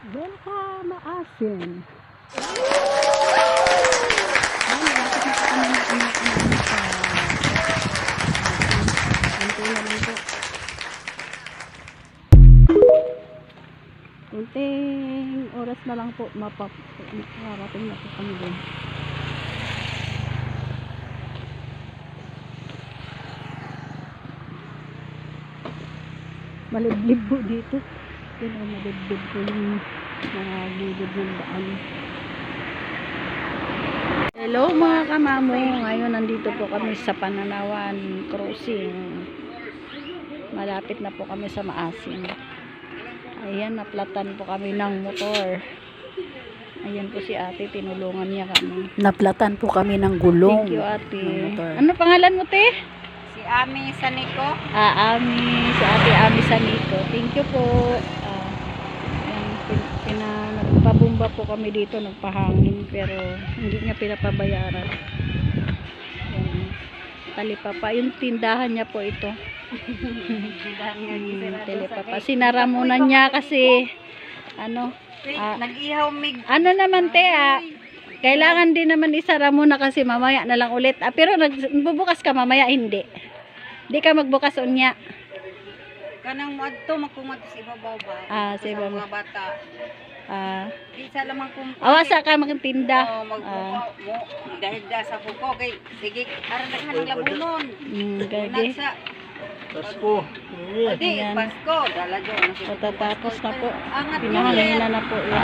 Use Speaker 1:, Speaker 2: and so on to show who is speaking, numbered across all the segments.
Speaker 1: Welcome, maasin. Kunting oras na lang po marating na po kami doon. Maliblib po dito. Yun ang maliblib po yung mga gilid ng daan. Hello mga kamamo, ngayon nandito po kami sa Pananawan Crossing. Malapit na po kami sa Maasin. Ayan, naplatan po kami ng motor. Ayan po si ate, tinulungan niya kami. Naplatan po kami ng gulong. Thank you ate. Ano pangalan mo te?
Speaker 2: Si Ami Saniko.
Speaker 1: Ami, si ate Ami Saniko. Thank you po. Nagpabumba po kami dito, nagpahangin, pero hindi niya pinapabayaran. Ayan. Talipapa, yung tindahan niya po ito. Talipapa. Sinara muna niya kasi
Speaker 2: Nag-ihaw mig.
Speaker 1: ano naman te kailangan din naman isara muna kasi mamaya na lang ulit. Pero nagbubukas ka mamaya, hindi. Hindi ka magbukas unya.
Speaker 2: Kanang adto makumat sa ibabaw ba?
Speaker 1: Sa ibabaw.
Speaker 2: Mga bata. Di sa lamang kum.
Speaker 1: Awasa ka magtinda.
Speaker 2: Dahil sa buko kay sige aran na ng labunon.
Speaker 1: Gagi.
Speaker 3: Pasko.
Speaker 2: Adi,
Speaker 1: Ayan.
Speaker 2: Pasko, dala jo na si
Speaker 1: Matatapos na po.
Speaker 2: Angat
Speaker 1: Pinahangin na po yan.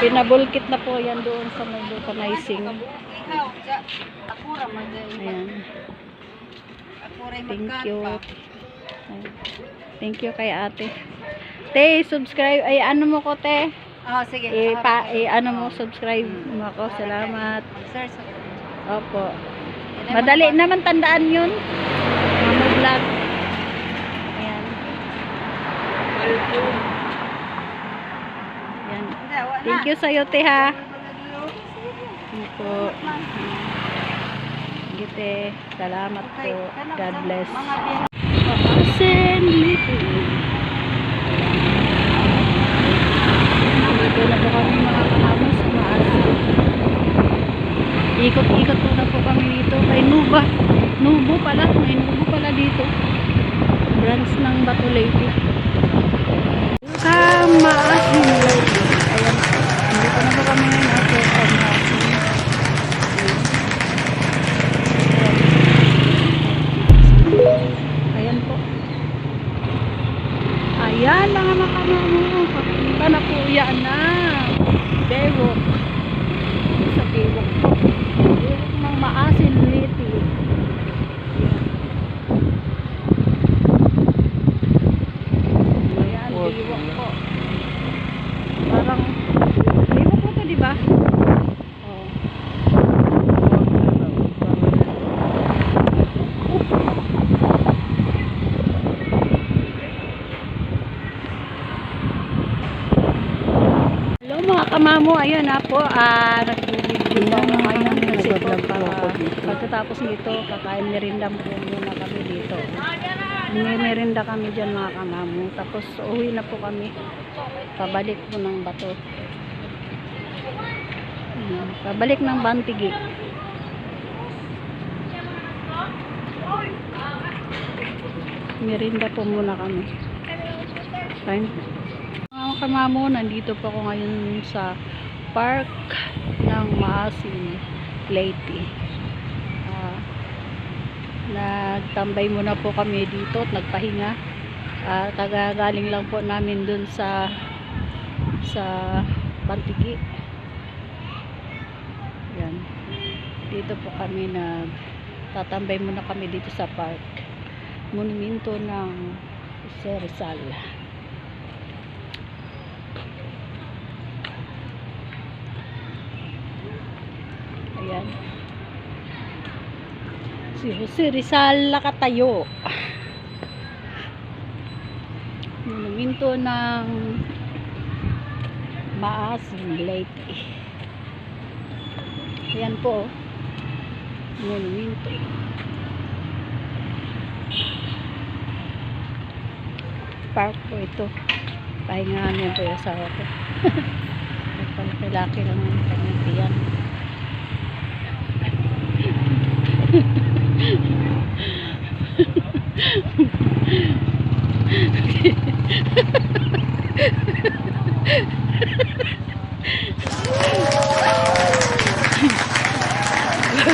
Speaker 1: Pinabulkit na po yan doon sa may vulcanizing.
Speaker 2: Ihaw, akura man dai.
Speaker 1: Ayan.
Speaker 2: Akura
Speaker 1: Thank
Speaker 2: magkat
Speaker 1: you.
Speaker 2: pa.
Speaker 1: Thank you kay ate. Te, subscribe. Ay, ano mo ko, te?
Speaker 2: Sige.
Speaker 1: Ano mo, subscribe mo ako. Salamat.
Speaker 2: Search.
Speaker 1: Opo. Madali naman tandaan yun. Mama vlog. Ayan. Ayan. Thank you sa'yo, te, ha. Opo. Gite. Salamat po. God bless. Maasin Little. Dito na po kami mga kamamo sa Maasin. Ikot-ikot po na po kami dito. May Nubo pala. May Nubo pala dito. Branch ng Bato Lady. Maasin Lady. Ayan. Dito na po kami ngayon. Sa Maasin. Ayan po. Ayan mga makamamo. Papunta na po yan na. Bewok. Sa Bewok po. Bewok ng Maasin Liti. Ayan, Bewok po. Parang Bewok po ito, diba? Oh. Hello mga kamamo, ayan na po, nag-video po ako ngayon kasi po pagkatapos nito, kakain merinda po muna kami dito. May merinda kami dyan mga kamamo, tapos uwi na po kami, pabalik po ng Bato. Pabalik ng Bantigi. Merinda po muna kami. Fine. Mga kamamo, nandito po ako ngayon sa park ng Maasin Leyte. Nagtambay muna po kami dito at nagpahinga. Kagagaling lang po namin dun sa Bantigi. Yan. Dito po kami tatambay muna kami dito sa park. Monumento ng Jose Rizal. Ayan. Si Jose Rizal nakatayo. Monumento ng Maasin Leyte. Ayan po. Monumento. Park po ito. Pahingahan niya po yung asawa ko. Nagpalaki lang ang kanyang tiyan.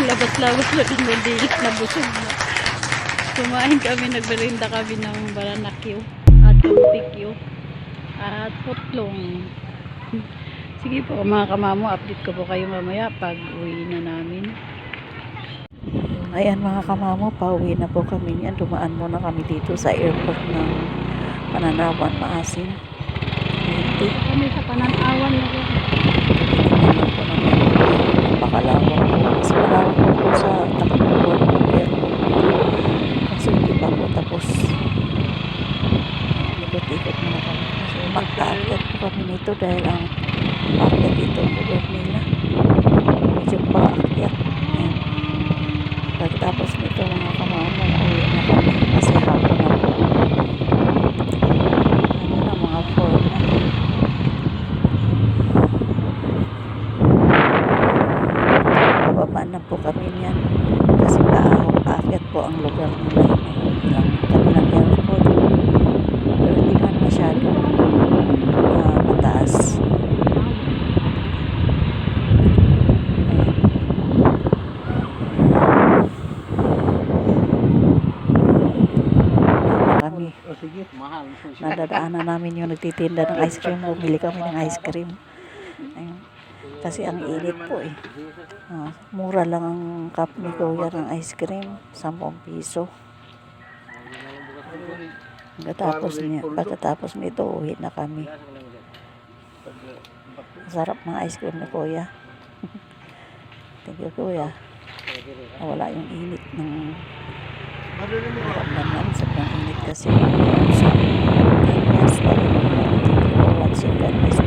Speaker 1: Labas-labas na din yung dilit na busog na. Kumain kami, nagmerinda kami ng baranakyo at lumpikyo at putlong. Sige po mga kamamo, update ko po kayo mamaya pag uwi na namin. Ayan mga kamamo, pauwi na po kami niyan. Dumaan muna kami dito sa airport ng Pananawan, Maasin. Hindi. Kami sa Pananawan na po. Tingnan po namin. Pakalawang po. Mas malawang po sa Tacloban airport. Kasi hindi pa po tapos. Ikot-ikot muna kami. Kasi magkaakyat po kami nito dahil ang paakyat dito ang lugar nila. Medyo paakyat. Ayan. Pagkatapos nito mga kamamo, uwi na kami kasi hapon na po. Ano na mga 4 na. Bababa na po kami niyan kasi paakyat po ang lugar nila. Ilang kabilang airport. Pero hindi naman masyado mataas. Kami.
Speaker 3: O sige, mahal.
Speaker 1: Nadadaanan namin yung nagtitinda ng ice cream. Bumili kami ng ice cream. Ayun. Kasi ang init po eh. Mura lang ang cup ni Kuya ng ice cream. 10 piso. Pagkatapos nito, uwi na kami. Sarap ng ice cream ni Kuya. Thank you Kuya. Wala yung init ng ramdaman. Sobrang init kasi. So, yes, watching that.